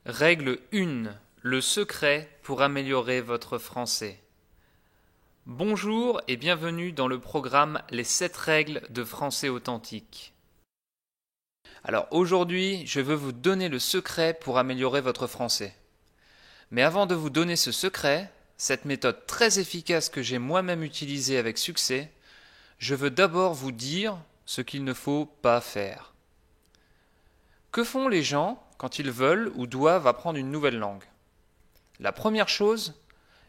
Règle 1. Le secret pour améliorer votre français. Bonjour et bienvenue dans le programme Les 7 règles de français authentique. Alors aujourd'hui, je veux vous donner le secret pour améliorer votre français. Mais avant de vous donner ce secret, cette méthode très efficace que j'ai moi-même utilisée avec succès, je veux d'abord vous dire ce qu'il ne faut pas faire. Que font les gens quand ils veulent ou doivent apprendre une nouvelle langue ? La première chose,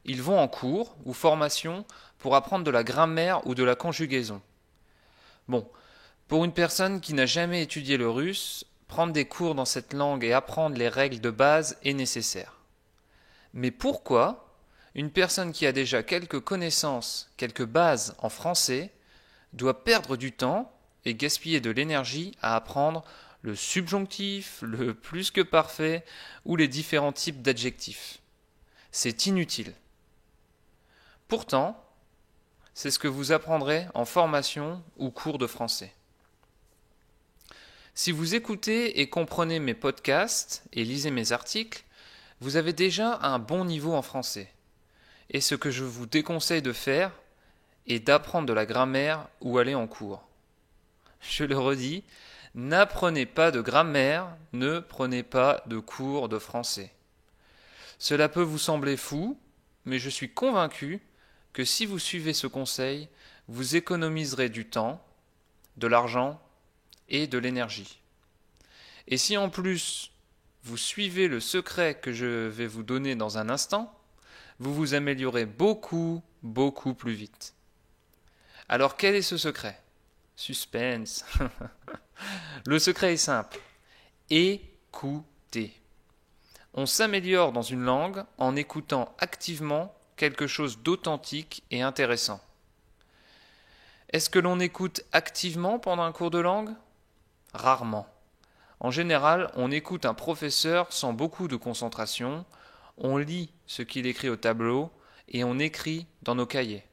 ils vont en cours ou formation pour apprendre de la grammaire ou de la conjugaison. Bon, pour une personne qui n'a jamais étudié le russe, prendre des cours dans cette langue et apprendre les règles de base est nécessaire. Mais pourquoi une personne qui a déjà quelques connaissances, quelques bases en français, doit perdre du temps et gaspiller de l'énergie à apprendre le subjonctif, le plus que parfait ou les différents types d'adjectifs ? C'est inutile. Pourtant, c'est ce que vous apprendrez en formation ou cours de français. Si vous écoutez et comprenez mes podcasts et lisez mes articles, vous avez déjà un bon niveau en français. Et ce que je vous déconseille de faire est d'apprendre de la grammaire ou aller en cours. Je le redis, n'apprenez pas de grammaire, ne prenez pas de cours de français. Cela peut vous sembler fou, mais je suis convaincu que si vous suivez ce conseil, vous économiserez du temps, de l'argent et de l'énergie. Et si en plus vous suivez le secret que je vais vous donner dans un instant, vous vous améliorez beaucoup plus vite. Alors quel est ce secret ? Suspense. Le secret est simple. Écoutez. On s'améliore dans une langue en écoutant activement quelque chose d'authentique et intéressant. Est-ce que l'on écoute activement pendant un cours de langue ? Rarement. En général, on écoute un professeur sans beaucoup de concentration, on lit ce qu'il écrit au tableau et on écrit dans nos cahiers.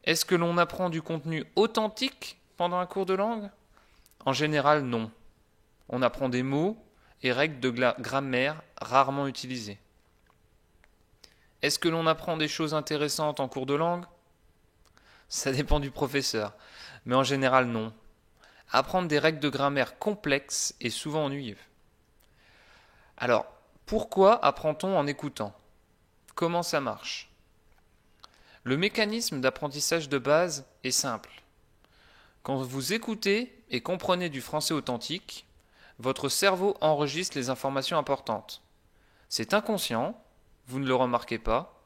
Est-ce que l'on apprend du contenu authentique pendant un cours de langue ? En général, non. On apprend des mots et règles de grammaire rarement utilisées. Est-ce que l'on apprend des choses intéressantes en cours de langue ? Ça dépend du professeur, mais en général non. Apprendre des règles de grammaire complexes est souvent ennuyeux. Alors, pourquoi apprend-on en écoutant ? Comment ça marche ? Le mécanisme d'apprentissage de base est simple. Quand vous écoutez et comprenez du français authentique, votre cerveau enregistre les informations importantes. C'est inconscient, vous ne le remarquez pas,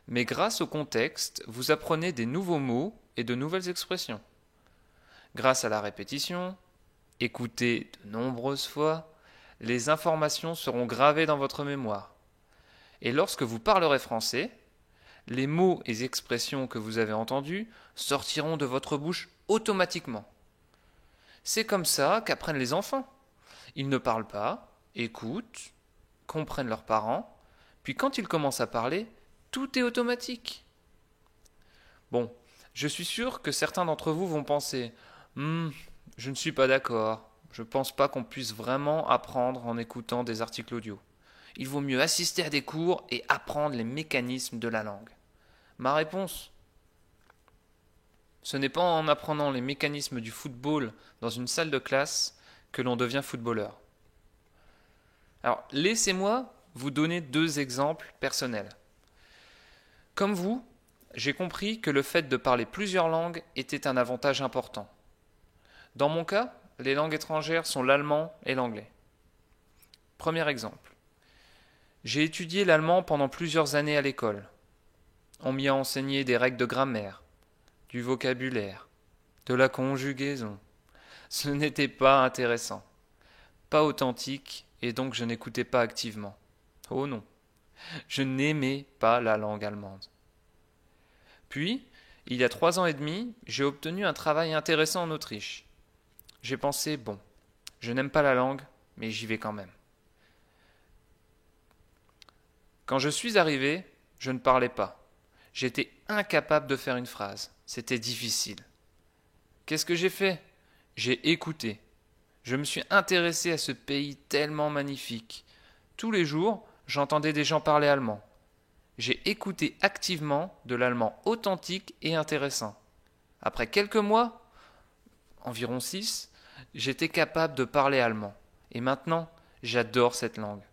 mais grâce au contexte, vous apprenez des nouveaux mots et de nouvelles expressions. Grâce à la répétition, écoutez de nombreuses fois, les informations seront gravées dans votre mémoire. Et lorsque vous parlerez français, les mots et expressions que vous avez entendus sortiront de votre bouche automatiquement. C'est comme ça qu'apprennent les enfants. Ils ne parlent pas, écoutent, comprennent leurs parents, puis quand ils commencent à parler, tout est automatique. Bon, je suis sûr que certains d'entre vous vont penser « je ne suis pas d'accord, je ne pense pas qu'on puisse vraiment apprendre en écoutant des articles audio. Il vaut mieux assister à des cours et apprendre les mécanismes de la langue. » Ma réponse ? Ce n'est pas en apprenant les mécanismes du football dans une salle de classe que l'on devient footballeur. Alors, laissez-moi vous donner 2 exemples personnels. Comme vous, j'ai compris que le fait de parler plusieurs langues était un avantage important. Dans mon cas, les langues étrangères sont l'allemand et l'anglais. Premier exemple. J'ai étudié l'allemand pendant plusieurs années à l'école. On m'y a enseigné des règles de grammaire, du vocabulaire, de la conjugaison. Ce n'était pas intéressant, pas authentique, et donc je n'écoutais pas activement. Oh non, je n'aimais pas la langue allemande. Puis, il y a 3 ans et demi, j'ai obtenu un travail intéressant en Autriche. J'ai pensé, bon, je n'aime pas la langue, mais j'y vais quand même. Quand je suis arrivé, je ne parlais pas. J'étais incapable de faire une phrase. C'était difficile. Qu'est-ce que j'ai fait ? J'ai écouté. Je me suis intéressé à ce pays tellement magnifique, tous les jours, j'entendais des gens parler allemand. J'ai écouté activement de l'allemand authentique et intéressant. Après quelques mois, environ 6, j'étais capable de parler allemand. Et maintenant, j'adore cette langue.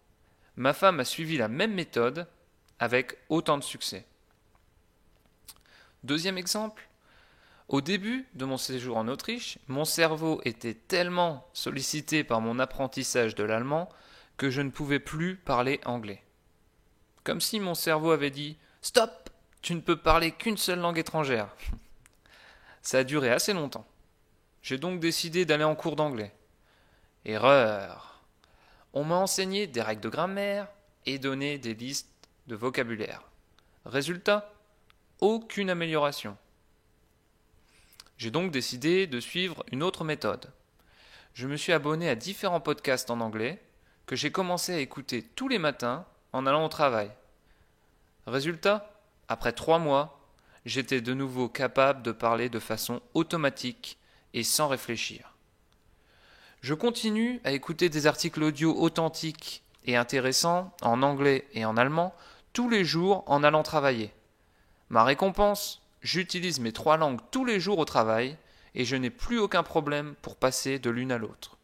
Ma femme a suivi la même méthode avec autant de succès. Deuxième exemple, au début de mon séjour en Autriche, mon cerveau était tellement sollicité par mon apprentissage de l'allemand que je ne pouvais plus parler anglais. Comme si mon cerveau avait dit « Stop, tu ne peux parler qu'une seule langue étrangère ». Ça a duré assez longtemps. J'ai donc décidé d'aller en cours d'anglais. Erreur. On m'a enseigné des règles de grammaire et donné des listes de vocabulaire. Résultat, aucune amélioration. J'ai donc décidé de suivre une autre méthode. Je me suis abonné à différents podcasts en anglais que j'ai commencé à écouter tous les matins en allant au travail. Résultat, après 3 mois, j'étais de nouveau capable de parler de façon automatique et sans réfléchir. Je continue à écouter des articles audio authentiques et intéressants en anglais et en allemand tous les jours en allant travailler. Ma récompense, j'utilise mes 3 langues tous les jours au travail et je n'ai plus aucun problème pour passer de l'une à l'autre.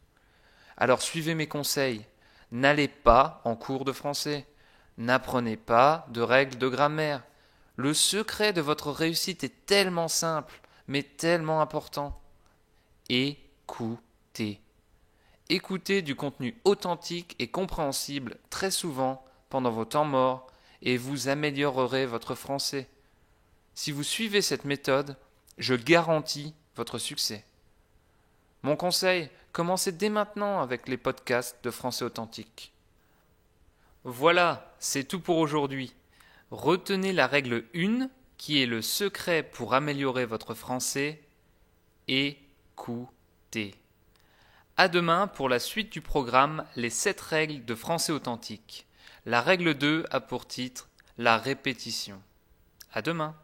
Alors suivez mes conseils, n'allez pas en cours de français, n'apprenez pas de règles de grammaire. Le secret de votre réussite est tellement simple, mais tellement important. Écoutez. Écoutez du contenu authentique et compréhensible très souvent pendant vos temps morts et vous améliorerez votre français. Si vous suivez cette méthode, je garantis votre succès. Mon conseil, commencez dès maintenant avec les podcasts de français authentique. Voilà, c'est tout pour aujourd'hui. Retenez la règle 1 qui est le secret pour améliorer votre français. Écoutez. À demain pour la suite du programme Les 7 règles de français authentique. La règle 2 a pour titre la répétition. À demain.